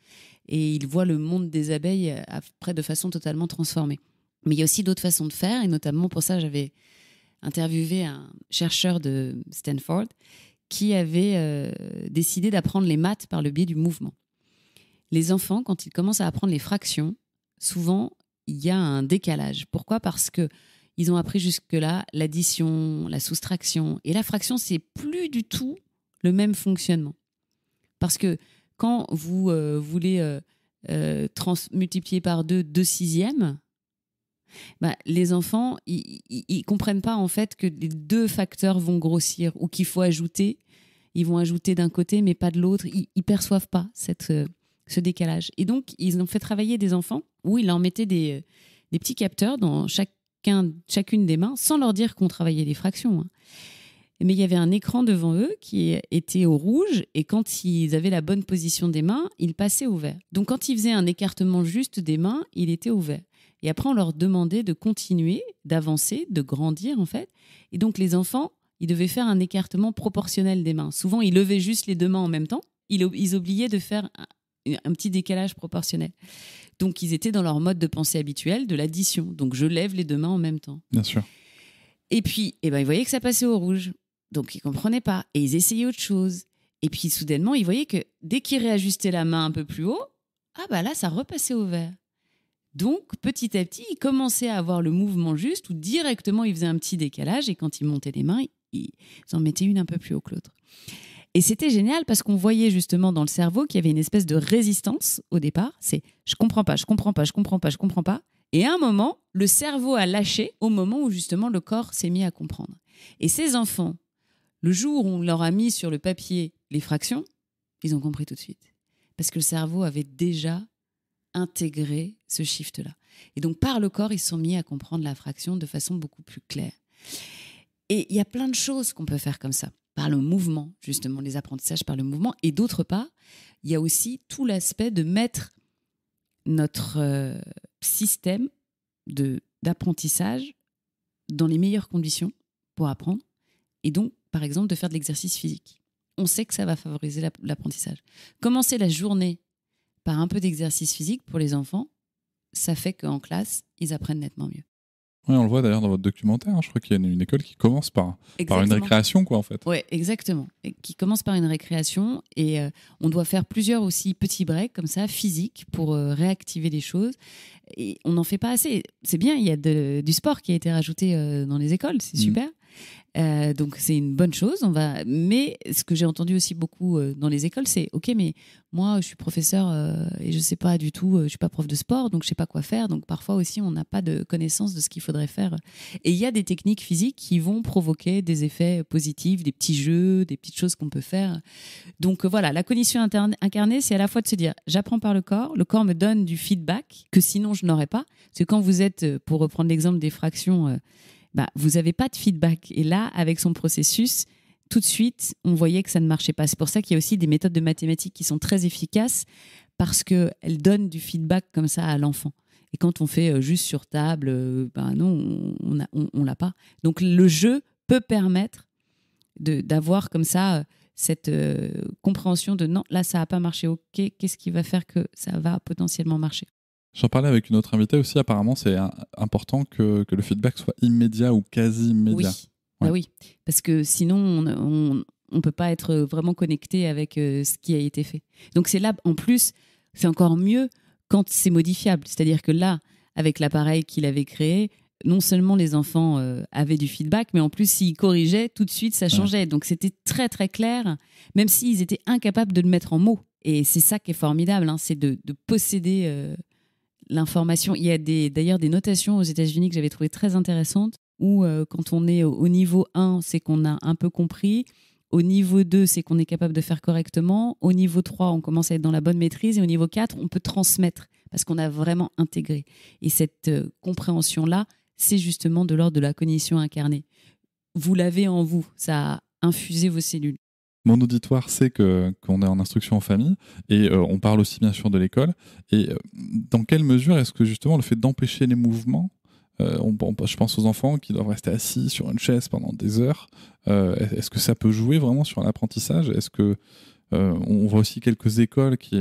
et ils voient le monde des abeilles après de façon totalement transformée. Mais il y a aussi d'autres façons de faire, et notamment pour ça, j'avais interviewé un chercheur de Stanford qui avait décidé d'apprendre les maths par le biais du mouvement. Les enfants, quand ils commencent à apprendre les fractions, souvent, il y a un décalage. Pourquoi ? Parce qu'ils ont appris jusque-là l'addition, la soustraction. Et la fraction, c'est plus du tout le même fonctionnement. Parce que quand vous voulez multiplier par 2 sixièmes, les enfants, ils comprennent pas en fait que les 2 facteurs vont grossir ou qu'il faut ajouter. Ils vont ajouter d'un côté, mais pas de l'autre. Ils perçoivent pas ce décalage. Et donc, ils ont fait travailler des enfants où ils leur mettaient des petits capteurs dans chacune des mains, sans leur dire qu'on travaillait les fractions. Hein. Mais il y avait un écran devant eux qui était au rouge, et quand ils avaient la bonne position des mains, il passait au vert. Donc, quand ils faisaient un écartement juste des mains, il était au vert. Et après, on leur demandait de continuer, d'avancer, de grandir, en fait. Et donc, les enfants, ils devaient faire un écartement proportionnel des mains. Souvent, ils levaient juste les 2 mains en même temps. Ils oubliaient de faire un petit décalage proportionnel. Donc, ils étaient dans leur mode de pensée habituel de l'addition. Donc, je lève les 2 mains en même temps. Bien sûr. Et puis, ils voyaient que ça passait au rouge. Donc, ils ne comprenaient pas. Et ils essayaient autre chose. Et puis, soudainement, ils voyaient que dès qu'ils réajustaient la main un peu plus haut, là, ça repassait au vert. Donc, petit à petit, ils commençaient à avoir le mouvement juste, où directement, ils faisaient un petit décalage, et quand ils montaient les mains, ils en mettaient une un peu plus haut que l'autre. Et c'était génial parce qu'on voyait justement dans le cerveau qu'il y avait une espèce de résistance au départ. C'est « je comprends pas, je comprends pas, je comprends pas, je comprends pas ». Et à un moment, le cerveau a lâché au moment où justement le corps s'est mis à comprendre. Et ces enfants, le jour où on leur a mis sur le papier les fractions, ils ont compris tout de suite. Parce que le cerveau avait déjà intégrer ce shift-là. Et donc, par le corps, ils se sont mis à comprendre la fraction de façon beaucoup plus claire. Et il y a plein de choses qu'on peut faire comme ça, par le mouvement, justement, les apprentissages par le mouvement. Et d'autre part, il y a aussi tout l'aspect de mettre notre système d'apprentissage dans les meilleures conditions pour apprendre. Et donc, par exemple, de faire de l'exercice physique. On sait que ça va favoriser l'apprentissage. Commencer la journée par un peu d'exercice physique pour les enfants, ça fait qu'en classe, ils apprennent nettement mieux. Oui, on le voit d'ailleurs dans votre documentaire. Hein. Je crois qu'il y a une école qui commence par une récréation, quoi, en fait. Oui, exactement. Et qui commence par une récréation. Et on doit faire plusieurs aussi petits breaks, comme ça, physiques, pour réactiver les choses. Et on n'en fait pas assez. C'est bien, il y a du sport qui a été rajouté dans les écoles. C'est super. Donc c'est une bonne chose. Mais ce que j'ai entendu aussi beaucoup dans les écoles, c'est ok, mais moi je suis professeur et je sais pas du tout, je suis pas prof de sport, donc je sais pas quoi faire. Donc parfois aussi on n'a pas de connaissance de ce qu'il faudrait faire. Et il y a des techniques physiques qui vont provoquer des effets positifs, des petits jeux, des petites choses qu'on peut faire. Donc voilà, la cognition incarnée, c'est à la fois de se dire j'apprends par le corps me donne du feedback que sinon je n'aurais pas. Parce que quand vous êtes, pour reprendre l'exemple des fractions, vous n'avez pas de feedback. Et là, avec son processus, tout de suite, on voyait que ça ne marchait pas. C'est pour ça qu'il y a aussi des méthodes de mathématiques qui sont très efficaces parce qu'elles donnent du feedback comme ça à l'enfant. Et quand on fait juste sur table, non, on l'a pas. Donc, le jeu peut permettre d'avoir comme ça cette compréhension de non, là, ça n'a pas marché. OK, qu'est-ce qui va faire que ça va potentiellement marcher ? J'en parlais avec une autre invitée aussi, apparemment c'est important que le feedback soit immédiat ou quasi immédiat. Oui, oui, parce que sinon on ne peut pas être vraiment connecté avec ce qui a été fait. Donc c'est là, en plus, c'est encore mieux quand c'est modifiable. C'est-à-dire que là, avec l'appareil qu'il avait créé, non seulement les enfants avaient du feedback, mais en plus s'ils corrigeaient, tout de suite ça changeait. Ouais. Donc c'était très très clair, même s'ils étaient incapables de le mettre en mots. Et c'est ça qui est formidable, hein, c'est de posséder... l'information. Il y a d'ailleurs des notations aux États-Unis que j'avais trouvées très intéressantes où quand on est au niveau 1, c'est qu'on a un peu compris. Au niveau 2, c'est qu'on est capable de faire correctement. Au niveau 3, on commence à être dans la bonne maîtrise. Et au niveau 4, on peut transmettre parce qu'on a vraiment intégré. Et cette compréhension-là, c'est justement de l'ordre de la cognition incarnée. Vous l'avez en vous. Ça a infusé vos cellules. Mon auditoire sait qu'on est en instruction en famille et on parle aussi bien sûr de l'école. Et dans quelle mesure est-ce que justement le fait d'empêcher les mouvements, je pense aux enfants qui doivent rester assis sur une chaise pendant des heures, est-ce que ça peut jouer vraiment sur l'apprentissage ? Est-ce que on voit aussi quelques écoles qui,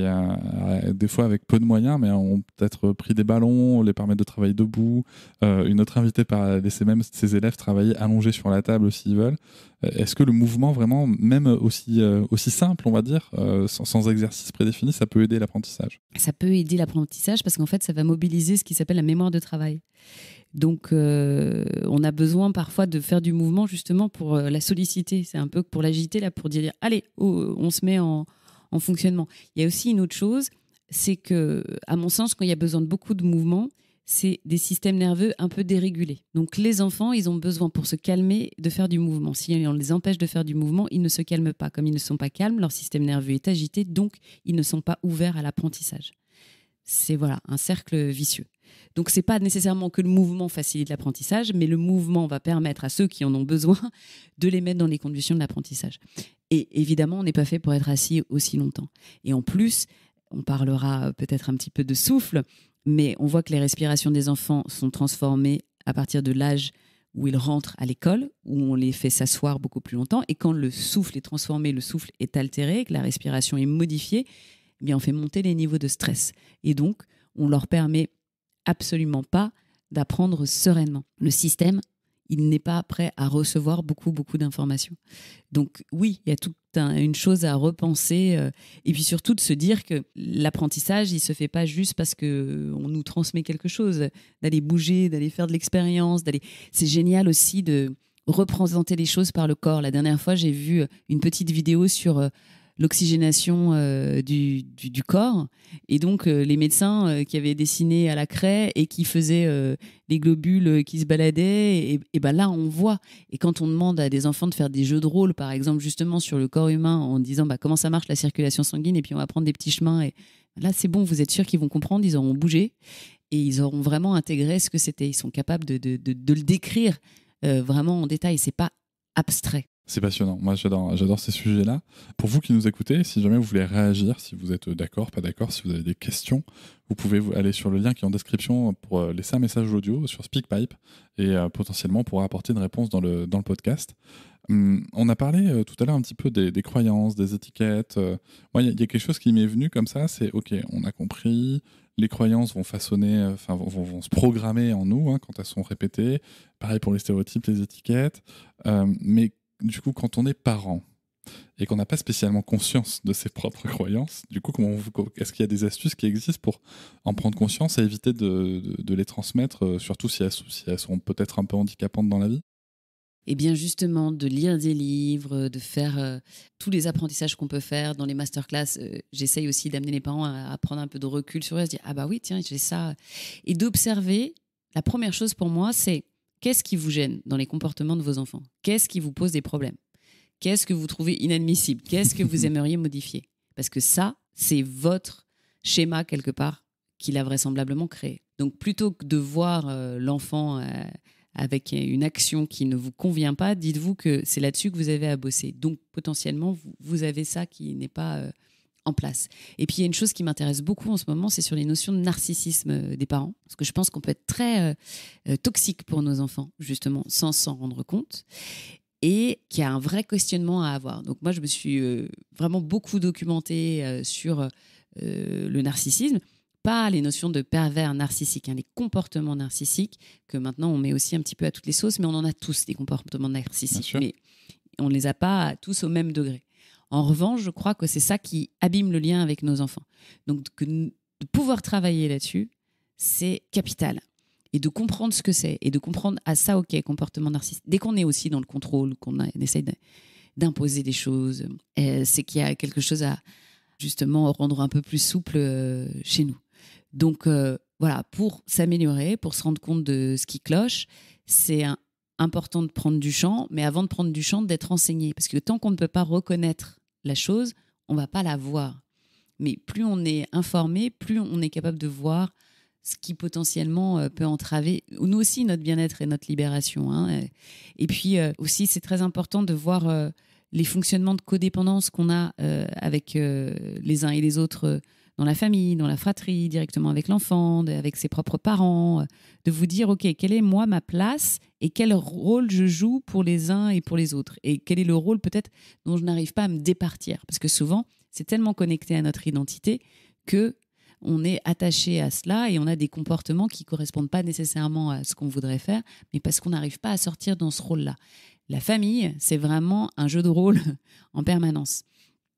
des fois avec peu de moyens, mais ont peut-être pris des ballons, les permettent de travailler debout. Une autre invitée laisser même ses élèves travailler allongés sur la table s'ils veulent. Est-ce que le mouvement, vraiment, même aussi simple, on va dire, sans exercice prédéfini, ça peut aider l'apprentissage? Ça peut aider l'apprentissage parce qu'en fait, ça va mobiliser ce qui s'appelle la mémoire de travail. Donc, on a besoin parfois de faire du mouvement justement pour la solliciter. C'est un peu pour l'agiter, là, pour dire, allez, on se met en fonctionnement. Il y a aussi une autre chose, c'est que, à mon sens, quand il y a besoin de beaucoup de mouvement, c'est des systèmes nerveux un peu dérégulés. Donc les enfants, ils ont besoin pour se calmer de faire du mouvement. Si on les empêche de faire du mouvement, ils ne se calment pas. Comme ils ne sont pas calmes, leur système nerveux est agité, donc ils ne sont pas ouverts à l'apprentissage. C'est un cercle vicieux. Donc c'est pas nécessairement que le mouvement facilite l'apprentissage, mais le mouvement va permettre à ceux qui en ont besoin de les mettre dans les conditions de l'apprentissage. Et évidemment, on n'est pas fait pour être assis aussi longtemps. Et en plus, on parlera peut-être un petit peu de souffle, mais on voit que les respirations des enfants sont transformées à partir de l'âge où ils rentrent à l'école, où on les fait s'asseoir beaucoup plus longtemps. Et quand le souffle est transformé, le souffle est altéré, que la respiration est modifiée, eh bien on fait monter les niveaux de stress. Et donc, on leur permet absolument pas d'apprendre sereinement. Le système, il n'est pas prêt à recevoir beaucoup d'informations. Donc oui, il y a toute une chose à repenser et puis surtout de se dire que l'apprentissage, il se fait pas juste parce qu'on nous transmet quelque chose, d'aller bouger, d'aller faire de l'expérience, C'est génial aussi de représenter les choses par le corps. La dernière fois, j'ai vu une petite vidéo sur l'oxygénation du corps. Et donc, les médecins qui avaient dessiné à la craie et qui faisaient les globules qui se baladaient, et ben là, on voit. Et quand on demande à des enfants de faire des jeux de rôle, par exemple, justement sur le corps humain, en disant comment ça marche la circulation sanguine, et puis on va prendre des petits chemins, et là, c'est bon, vous êtes sûr qu'ils vont comprendre, ils auront bougé, et ils auront vraiment intégré ce que c'était. Ils sont capables de le décrire vraiment en détail. C'est pas abstrait. C'est passionnant. Moi, j'adore ces sujets-là. Pour vous qui nous écoutez, si jamais vous voulez réagir, si vous êtes d'accord, pas d'accord, si vous avez des questions, vous pouvez aller sur le lien qui est en description pour laisser un message audio sur SpeakPipe et potentiellement on pourra apporter une réponse dans le podcast. On a parlé tout à l'heure un petit peu des croyances, des étiquettes. Moi, il y a quelque chose qui m'est venu comme ça, c'est OK, on a compris, les croyances vont façonner, vont se programmer en nous quand elles sont répétées. Pareil pour les stéréotypes, les étiquettes. Mais du coup, quand on est parent et qu'on n'a pas spécialement conscience de ses propres croyances, du coup, est-ce qu'il y a des astuces qui existent pour en prendre conscience et éviter de les transmettre, surtout si elles sont peut-être un peu handicapantes dans la vie? Eh bien justement, de lire des livres, de faire tous les apprentissages qu'on peut faire dans les masterclass. J'essaye aussi d'amener les parents à prendre un peu de recul sur eux, à se dire « Ah bah oui, tiens, j'ai ça ». Et d'observer, la première chose pour moi, c'est qu'est-ce qui vous gêne dans les comportements de vos enfants? Qu'est-ce qui vous pose des problèmes? Qu'est-ce que vous trouvez inadmissible? Qu'est-ce que vous aimeriez modifier? Parce que ça, c'est votre schéma quelque part qu'il a vraisemblablement créé. Donc plutôt que de voir l'enfant avec une action qui ne vous convient pas, dites-vous que c'est là-dessus que vous avez à bosser. Donc potentiellement, vous avez ça qui n'est pas en place. Et puis il y a une chose qui m'intéresse beaucoup en ce moment, c'est sur les notions de narcissisme des parents, parce que je pense qu'on peut être très toxique pour nos enfants, justement, sans s'en rendre compte, et qu'il y a un vrai questionnement à avoir. Donc moi, je me suis vraiment beaucoup documentée sur le narcissisme, pas les notions de pervers narcissiques, les comportements narcissiques, que maintenant on met aussi un petit peu à toutes les sauces, mais on en a tous des comportements narcissiques, mais on ne les a pas tous au même degré. En revanche, je crois que c'est ça qui abîme le lien avec nos enfants. Donc, de pouvoir travailler là-dessus, c'est capital. Et de comprendre ce que c'est, et de comprendre, ça, OK, comportement narcissique. Dès qu'on est aussi dans le contrôle, qu'on essaye d'imposer des choses, c'est qu'il y a quelque chose à, justement, rendre un peu plus souple chez nous. Donc, voilà, pour s'améliorer, pour se rendre compte de ce qui cloche, c'est important de prendre du champ, mais avant de prendre du champ, d'être enseigné. Parce que tant qu'on ne peut pas reconnaître la chose, on ne va pas la voir. Mais plus on est informé, plus on est capable de voir ce qui potentiellement peut entraver, nous aussi, notre bien-être et notre libération. Et puis aussi, c'est très important de voir les fonctionnements de codépendance qu'on a avec les uns et les autres dans la famille, dans la fratrie, directement avec l'enfant, avec ses propres parents, de vous dire, OK, quelle est moi ma place et quel rôle je joue pour les uns et pour les autres, et quel est le rôle peut-être dont je n'arrive pas à me départir, parce que souvent, c'est tellement connecté à notre identité que on est attaché à cela et on a des comportements qui ne correspondent pas nécessairement à ce qu'on voudrait faire, mais parce qu'on n'arrive pas à sortir dans ce rôle-là. La famille, c'est vraiment un jeu de rôle en permanence.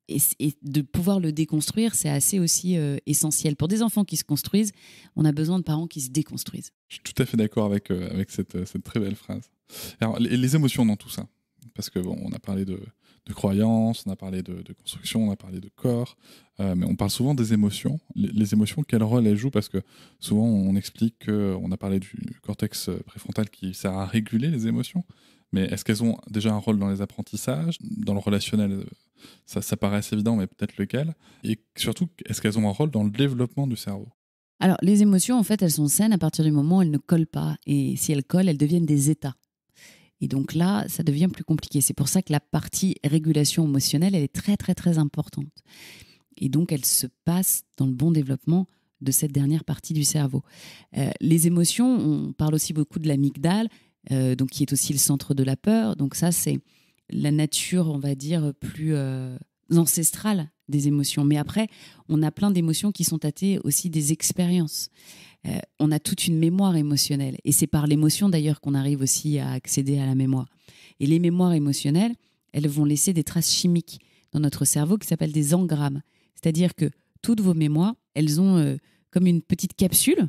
Et de pouvoir le déconstruire, c'est assez aussi essentiel. Pour des enfants qui se construisent, on a besoin de parents qui se déconstruisent. Je suis tout à fait d'accord avec cette très belle phrase. Alors, les émotions dans tout ça, parce que on a parlé de croyances, on a parlé de construction, on a parlé de corps, mais on parle souvent des émotions. Les émotions, quel rôle elles jouent? Parce que souvent, on explique qu'on a parlé du cortex préfrontal qui sert à réguler les émotions, mais est-ce qu'elles ont déjà un rôle dans les apprentissages, dans le relationnel? Ça paraît assez évident, mais peut-être lequel? Et surtout, est-ce qu'elles ont un rôle dans le développement du cerveau? Alors, les émotions, en fait, elles sont saines à partir du moment où elles ne collent pas. Et si elles collent, elles deviennent des états. Et donc là, ça devient plus compliqué. C'est pour ça que la partie régulation émotionnelle, elle est très, très, très importante. Et donc, elle se passe dans le bon développement de cette dernière partie du cerveau. Les émotions, on parle aussi beaucoup de l'amygdale, donc qui est aussi le centre de la peur. Donc ça, c'est la nature, on va dire, plus ancestrale des émotions. Mais après, on a plein d'émotions qui sont attées aussi des expériences. On a toute une mémoire émotionnelle. Et c'est par l'émotion, d'ailleurs, qu'on arrive aussi à accéder à la mémoire. Et les mémoires émotionnelles, elles vont laisser des traces chimiques dans notre cerveau qui s'appellent des engrammes. C'est-à-dire que toutes vos mémoires, elles ont comme une petite capsule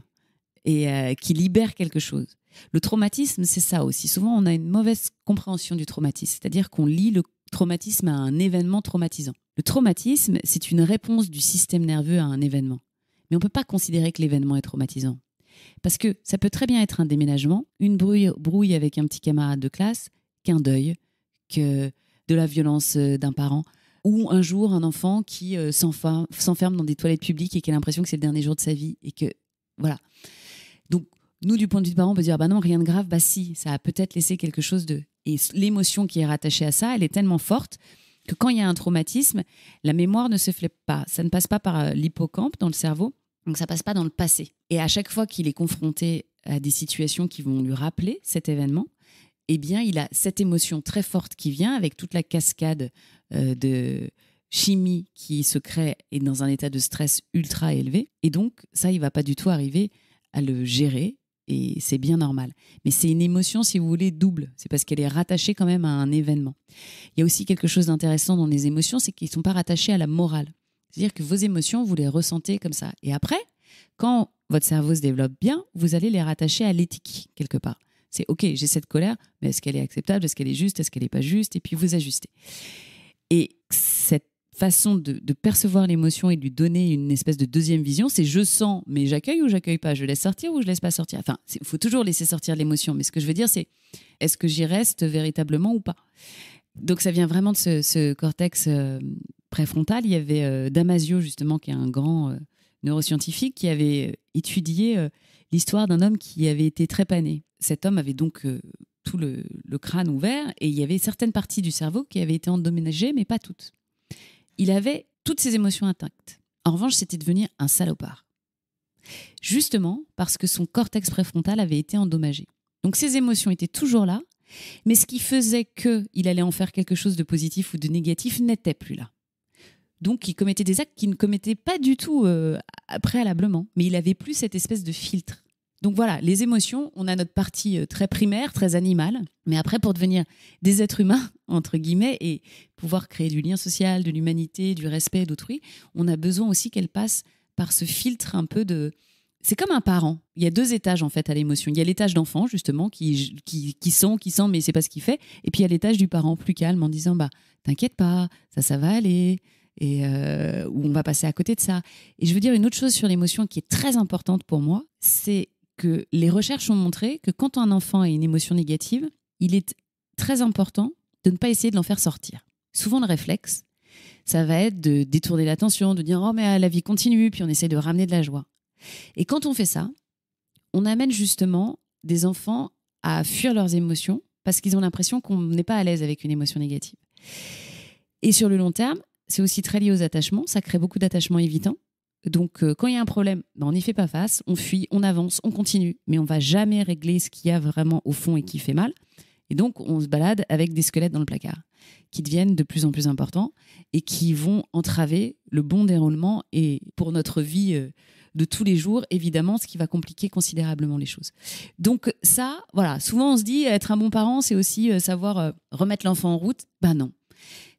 et qui libère quelque chose. Le traumatisme, c'est ça aussi. Souvent, on a une mauvaise compréhension du traumatisme, c'est-à-dire qu'on lie le traumatisme à un événement traumatisant. Le traumatisme, c'est une réponse du système nerveux à un événement. Mais on ne peut pas considérer que l'événement est traumatisant. Parce que ça peut très bien être un déménagement, une brouille avec un petit camarade de classe, qu'un deuil, que de la violence d'un parent, ou un jour un enfant qui s'enferme dans des toilettes publiques et qui a l'impression que c'est le dernier jour de sa vie. Et que, voilà. Donc, nous, du point de vue de parents, on peut dire « bah non, rien de grave », bah si, ça a peut-être laissé quelque chose de... Et l'émotion qui est rattachée à ça, elle est tellement forte que quand il y a un traumatisme, la mémoire ne se fait pas. Ça ne passe pas par l'hippocampe dans le cerveau, donc ça ne passe pas dans le passé. Et à chaque fois qu'il est confronté à des situations qui vont lui rappeler cet événement, eh bien, il a cette émotion très forte qui vient avec toute la cascade de chimie qui se crée et dans un état de stress ultra élevé. Et donc, ça, il ne va pas du tout arriver à le gérer. Et c'est bien normal. Mais c'est une émotion, si vous voulez, double. C'est parce qu'elle est rattachée quand même à un événement. Il y a aussi quelque chose d'intéressant dans les émotions, c'est qu'ils ne sont pas rattachés à la morale. C'est-à-dire que vos émotions, vous les ressentez comme ça. Et après, quand votre cerveau se développe bien, vous allez les rattacher à l'éthique, quelque part. C'est OK, j'ai cette colère, mais est-ce qu'elle est acceptable? Est-ce qu'elle est juste? Est-ce qu'elle n'est pas juste? Et puis vous ajustez. Et cette façon de percevoir l'émotion et de lui donner une espèce de deuxième vision, c'est je sens, mais j'accueille ou j'accueille pas? Je laisse sortir ou je laisse pas sortir? Enfin, il faut toujours laisser sortir l'émotion, mais ce que je veux dire, c'est est-ce que j'y reste véritablement ou pas? Donc ça vient vraiment de ce cortex préfrontal. Il y avait Damasio, justement, qui est un grand neuroscientifique, qui avait étudié l'histoire d'un homme qui avait été trépané. Cet homme avait donc tout le crâne ouvert et il y avait certaines parties du cerveau qui avaient été endommagées, mais pas toutes. Il avait toutes ses émotions intactes. En revanche, c'était devenu un salopard. Justement parce que son cortex préfrontal avait été endommagé. Donc ses émotions étaient toujours là, mais ce qui faisait qu'il allait en faire quelque chose de positif ou de négatif n'était plus là. Donc il commettait des actes qu'il ne commettait pas du tout préalablement, mais il n'avait plus cette espèce de filtre. Donc voilà, les émotions, on a notre partie très primaire, très animale, mais après pour devenir des êtres humains, entre guillemets, et pouvoir créer du lien social, de l'humanité, du respect d'autrui, on a besoin aussi qu'elle passe par ce filtre un peu de... C'est comme un parent. Il y a 2 étages en fait à l'émotion. Il y a l'étage d'enfant justement qui sent mais c'est pas ce qu'il fait, et puis il y a l'étage du parent plus calme en disant bah t'inquiète pas, ça va aller. Et où on va passer à côté de ça. Et je veux dire une autre chose sur l'émotion qui est très importante pour moi, c'est que les recherches ont montré que quand un enfant a une émotion négative, il est très important de ne pas essayer de l'en faire sortir. Souvent, le réflexe, ça va être de détourner l'attention, de dire « Oh, mais la vie continue », puis on essaie de ramener de la joie. Et quand on fait ça, on amène justement des enfants à fuir leurs émotions parce qu'ils ont l'impression qu'on n'est pas à l'aise avec une émotion négative. Et sur le long terme, c'est aussi très lié aux attachements. Ça crée beaucoup d'attachements évitants. Donc, quand il y a un problème, on n'y fait pas face, on fuit, on avance, on continue. Mais on ne va jamais régler ce qu'il y a vraiment au fond et qui fait mal. Et donc, on se balade avec des squelettes dans le placard qui deviennent de plus en plus importants et qui vont entraver le bon déroulement et pour notre vie de tous les jours, évidemment, ce qui va compliquer considérablement les choses. Donc ça, voilà, souvent on se dit être un bon parent, c'est aussi savoir remettre l'enfant en route. Ben non.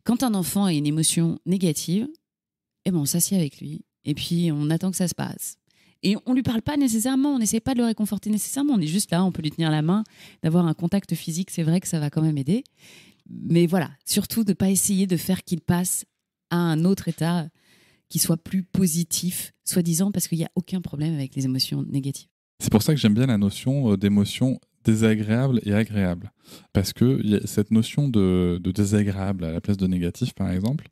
Quand un enfant a une émotion négative, eh ben on s'assied avec lui et puis on attend que ça se passe. Et on lui parle pas nécessairement, on n'essaie pas de le réconforter nécessairement, on est juste là, on peut lui tenir la main, d'avoir un contact physique, c'est vrai que ça va quand même aider. Mais voilà, surtout de ne pas essayer de faire qu'il passe à un autre état qui soit plus positif, soi-disant, parce qu'il n'y a aucun problème avec les émotions négatives. C'est pour ça que j'aime bien la notion d'émotion désagréable et agréable. Parce que y a cette notion de désagréable à la place de négatif, par exemple,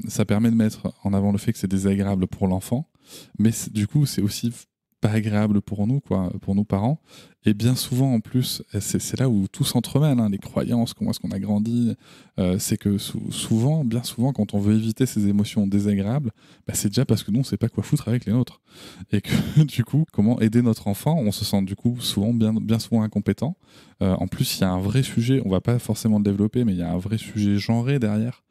ça permet de mettre en avant le fait que c'est désagréable pour l'enfant, mais du coup, c'est aussi pas agréable pour nous, quoi, pour nos parents. Et bien souvent, en plus, c'est là où tout s'entremêle, hein, les croyances, comment est-ce qu'on a grandi. C'est que bien souvent, quand on veut éviter ces émotions désagréables, c'est déjà parce que nous, on ne sait pas quoi foutre avec les nôtres. Et que du coup, comment aider notre enfant, on se sent du coup souvent bien souvent incompétent. En plus, il y a un vrai sujet, on ne va pas forcément le développer, mais il y a un vrai sujet genré derrière.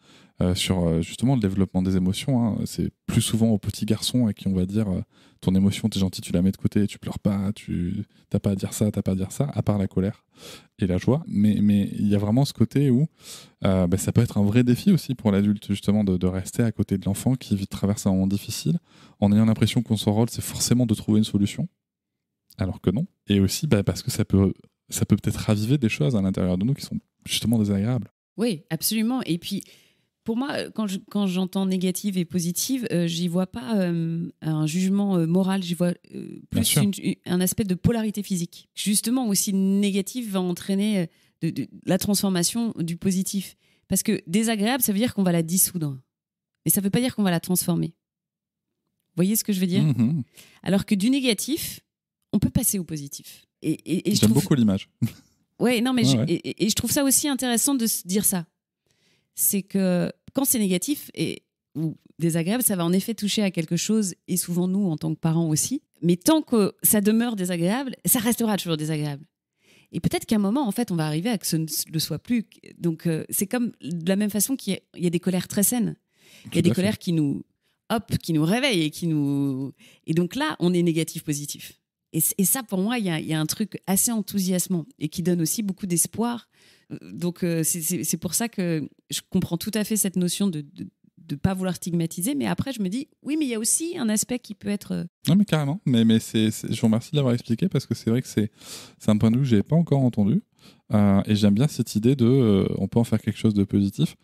Sur justement le développement des émotions, hein. C'est plus souvent aux petits garçons à qui on va dire ton émotion, t'es gentil, tu la mets de côté, tu pleures pas, tu t'as pas à dire ça, à part la colère et la joie. Mais il y a vraiment ce côté où ça peut être un vrai défi aussi pour l'adulte justement de rester à côté de l'enfant qui traverse un moment difficile en ayant l'impression que son rôle c'est forcément de trouver une solution, alors que non. Et aussi parce que ça peut peut-être raviver des choses à l'intérieur de nous qui sont justement désagréables. Oui, absolument. Et puis pour moi, quand j'entends négative et positive, j'y vois pas un jugement moral, j'y vois plus un aspect de polarité physique. Justement, aussi négative va entraîner de la transformation du positif. Parce que désagréable, ça veut dire qu'on va la dissoudre. Mais ça veut pas dire qu'on va la transformer. Vous voyez ce que je veux dire ? Mmh. Alors que du négatif, on peut passer au positif. Et J'aime beaucoup l'image. Ouais, non, mais ouais. Et je trouve ça aussi intéressant de se dire ça. C'est que quand c'est négatif ou désagréable, ça va en effet toucher à quelque chose, et souvent nous, en tant que parents aussi. Mais tant que ça demeure désagréable, ça restera toujours désagréable. Et peut-être qu'à un moment, en fait, on va arriver à que ce ne le soit plus. Donc, c'est comme de la même façon qu'il y a des colères très saines. Il y a des colères qui nous réveillent et donc là, on est négatif-positif. Et ça, pour moi, il y a un truc assez enthousiasmant et qui donne aussi beaucoup d'espoir. Donc, c'est pour ça que je comprends tout à fait cette notion de ne pas vouloir stigmatiser. Mais après, je me dis, oui, mais il y a aussi un aspect qui peut être... Non, mais carrément. Mais je vous remercie de l'avoir expliqué parce que c'est vrai que c'est un point de vue que je n'avais pas encore entendu. Et j'aime bien cette idée on peut en faire quelque chose de positif.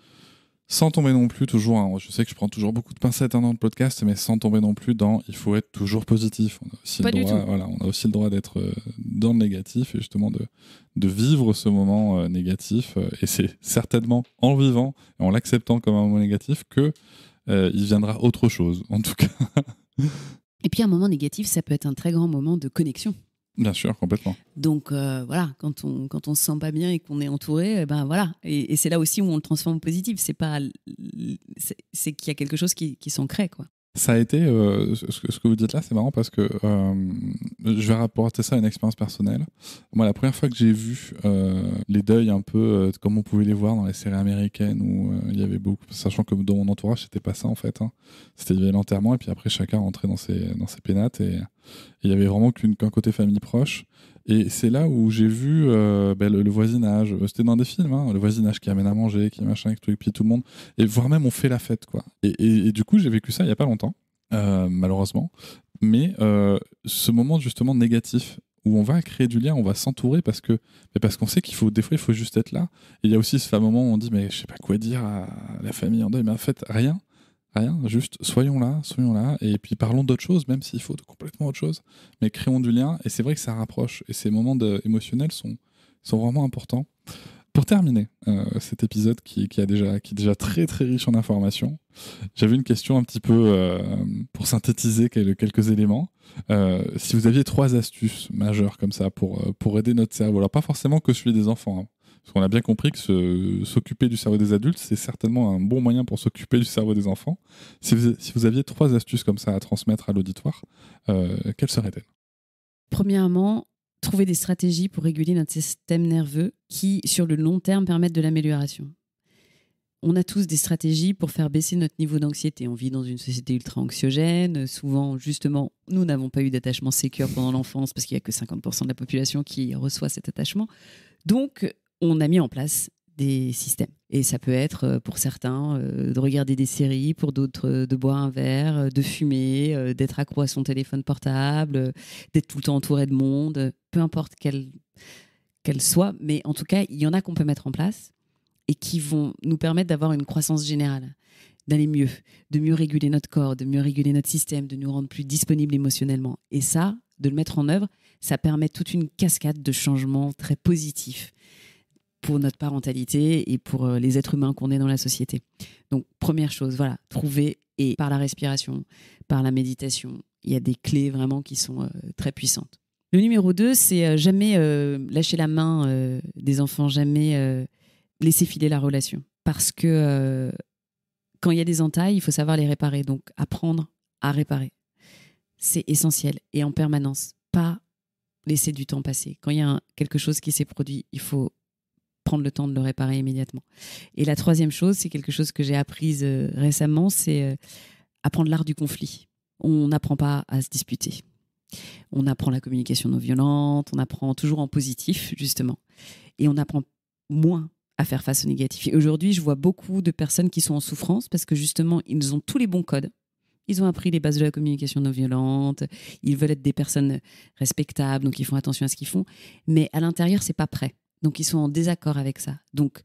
Sans tomber non plus toujours, hein, je sais que je prends toujours beaucoup de pincettes dans le podcast, mais sans tomber non plus dans il faut être toujours positif. On a aussi pas du tout. Voilà, on a aussi le droit d'être dans le négatif et justement de vivre ce moment négatif. Et c'est certainement en le vivant et en l'acceptant comme un moment négatif que il viendra autre chose, en tout cas. Et puis un moment négatif, ça peut être un très grand moment de connexion. Bien sûr, complètement. Donc voilà, quand on se sent pas bien et qu'on est entouré, voilà. Et c'est là aussi où on le transforme en positif. C'est qu'il y a quelque chose qui s'en crée, quoi. Ça a été, ce que vous dites là, c'est marrant parce que je vais rapporter ça à une expérience personnelle. Moi, la première fois que j'ai vu les deuils un peu comme on pouvait les voir dans les séries américaines où il y avait beaucoup, sachant que dans mon entourage, c'était pas ça en fait. Hein. C'était il y avait l'enterrement et puis après chacun rentrait dans ses pénates et il y avait vraiment qu'un côté famille proche. Et c'est là où j'ai vu le voisinage. C'était dans des films, hein, le voisinage qui amène à manger, qui machin, et puis tout le monde. Et voire même on fait la fête, quoi. Et du coup, j'ai vécu ça il y a pas longtemps, malheureusement. Mais ce moment justement négatif où on va créer du lien, on va s'entourer parce qu'on sait des fois il faut juste être là. Et il y a aussi ce fameux moment où on dit mais je sais pas quoi dire à la famille en deuil, mais en fait rien, juste soyons là, et puis parlons d'autre chose, même s'il faut de complètement autre chose, mais créons du lien, et c'est vrai que ça rapproche, et ces moments émotionnels sont vraiment importants. Pour terminer cet épisode qui est déjà très très riche en informations, j'avais une question un petit peu pour synthétiser quelques éléments. Si vous aviez 3 astuces majeures comme ça pour aider notre cerveau, alors pas forcément que celui des enfants, hein. Parce qu'on a bien compris que s'occuper du cerveau des adultes, c'est certainement un bon moyen pour s'occuper du cerveau des enfants. Si vous aviez 3 astuces comme ça à transmettre à l'auditoire, quelles seraient-elles ? Premièrement, trouver des stratégies pour réguler notre système nerveux qui, sur le long terme, permettent de l'amélioration. on a tous des stratégies pour faire baisser notre niveau d'anxiété. On vit dans une société ultra anxiogène. Souvent, justement, nous n'avons pas eu d'attachement sécure pendant l'enfance parce qu'il n'y a que 50% de la population qui reçoit cet attachement. Donc, on a mis en place des systèmes. Et ça peut être, pour certains, de regarder des séries, pour d'autres, de boire un verre, de fumer, d'être accro à son téléphone portable, d'être tout le temps entouré de monde, peu importe qu'elle soit. Mais en tout cas, il y en a qu'on peut mettre en place et qui vont nous permettre d'avoir une croissance générale, d'aller mieux, de mieux réguler notre corps, de mieux réguler notre système, de nous rendre plus disponibles émotionnellement. Et ça, de le mettre en œuvre, ça permet toute une cascade de changements très positifs pour notre parentalité et pour les êtres humains qu'on est dans la société. Donc, première chose, voilà, trouver, et par la respiration, par la méditation, il y a des clés vraiment qui sont très puissantes. Le numéro 2, c'est jamais lâcher la main des enfants, jamais laisser filer la relation. Parce que quand il y a des entailles, il faut savoir les réparer. Donc, apprendre à réparer. C'est essentiel. Et en permanence, pas laisser du temps passer. Quand il y a quelque chose qui s'est produit, il faut prendre le temps de le réparer immédiatement. Et la troisième chose, c'est quelque chose que j'ai apprise récemment, c'est apprendre l'art du conflit. On n'apprend pas à se disputer. On apprend la communication non violente, on apprend toujours en positif, justement. Et on apprend moins à faire face au négatif. Et aujourd'hui, je vois beaucoup de personnes qui sont en souffrance parce que justement, ils ont tous les bons codes. Ils ont appris les bases de la communication non violente, ils veulent être des personnes respectables, donc ils font attention à ce qu'ils font. Mais à l'intérieur, c'est pas prêt. Donc, ils sont en désaccord avec ça. Donc,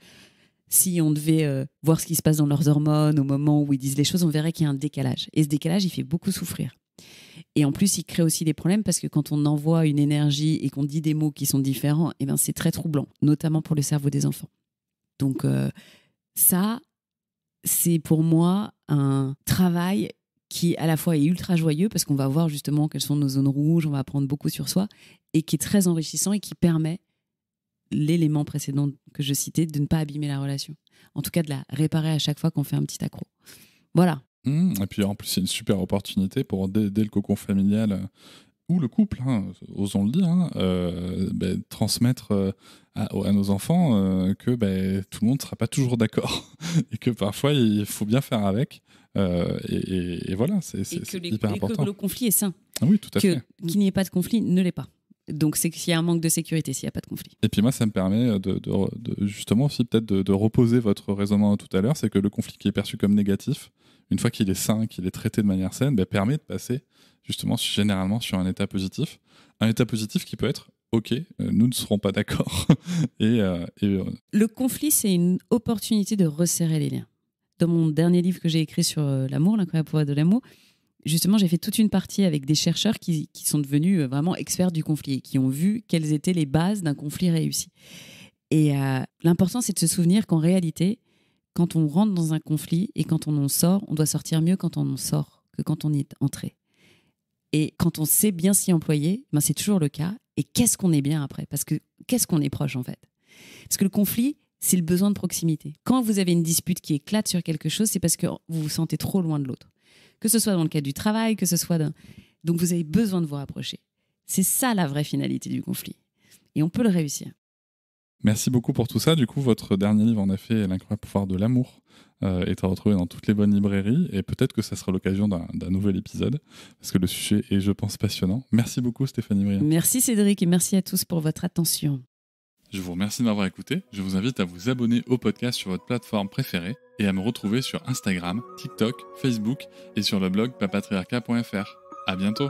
si on devait voir ce qui se passe dans leurs hormones au moment où ils disent les choses, on verrait qu'il y a un décalage. Et ce décalage, il fait beaucoup souffrir. Et en plus, il crée aussi des problèmes parce que quand on envoie une énergie et qu'on dit des mots qui sont différents, eh ben, c'est très troublant, notamment pour le cerveau des enfants. Donc, ça, c'est pour moi un travail qui, à la fois, est ultra joyeux parce qu'on va voir justement quelles sont nos zones rouges, on va apprendre beaucoup sur soi, et qui est très enrichissant et qui permet l'élément précédent que je citais, de ne pas abîmer la relation. En tout cas, de la réparer à chaque fois qu'on fait un petit accro. Voilà. Et puis en plus, c'est une super opportunité pour, dès le cocon familial ou le couple, osons le dire, transmettre à nos enfants que tout le monde ne sera pas toujours d'accord et que parfois, il faut bien faire avec. Et voilà, c'est hyper important. Que le conflit est sain. Ah oui, tout à fait. Qu'il n'y ait pas de conflit ne l'est pas. Donc, c'est qu'il y a un manque de sécurité s'il n'y a pas de conflit. Et puis moi, ça me permet de justement aussi peut-être de reposer votre raisonnement tout à l'heure, c'est que le conflit qui est perçu comme négatif, une fois qu'il est sain, qu'il est traité de manière saine, permet de passer justement généralement sur un état positif. Un état positif qui peut être « Ok, nous ne serons pas d'accord ». Le conflit, c'est une opportunité de resserrer les liens. Dans mon dernier livre que j'ai écrit sur l'amour, l'incroyable pouvoir de l'amour, justement, j'ai fait toute une partie avec des chercheurs qui sont devenus vraiment experts du conflit et qui ont vu quelles étaient les bases d'un conflit réussi. Et l'important, c'est de se souvenir qu'en réalité, quand on rentre dans un conflit et quand on en sort, on doit sortir mieux quand on en sort que quand on y est entré. Et quand on sait bien s'y employer, c'est toujours le cas. Et qu'est-ce qu'on est bien après ? Parce que qu'est-ce qu'on est proche en fait ? Parce que le conflit, c'est le besoin de proximité. Quand vous avez une dispute qui éclate sur quelque chose, c'est parce que vous vous sentez trop loin de l'autre. Que ce soit dans le cadre du travail, que ce soit Donc vous avez besoin de vous rapprocher. C'est ça la vraie finalité du conflit. Et on peut le réussir. Merci beaucoup pour tout ça. Du coup, votre dernier livre, en effet, L'incroyable pouvoir de l'amour, est à retrouver dans toutes les bonnes librairies. Et peut-être que ça sera l'occasion d'un nouvel épisode, parce que le sujet est, je pense, passionnant. Merci beaucoup, Stéphanie Brien. Merci Cédric, et merci à tous pour votre attention. Je vous remercie de m'avoir écouté. Je vous invite à vous abonner au podcast sur votre plateforme préférée et à me retrouver sur Instagram, TikTok, Facebook et sur le blog papatriarca.fr. À bientôt.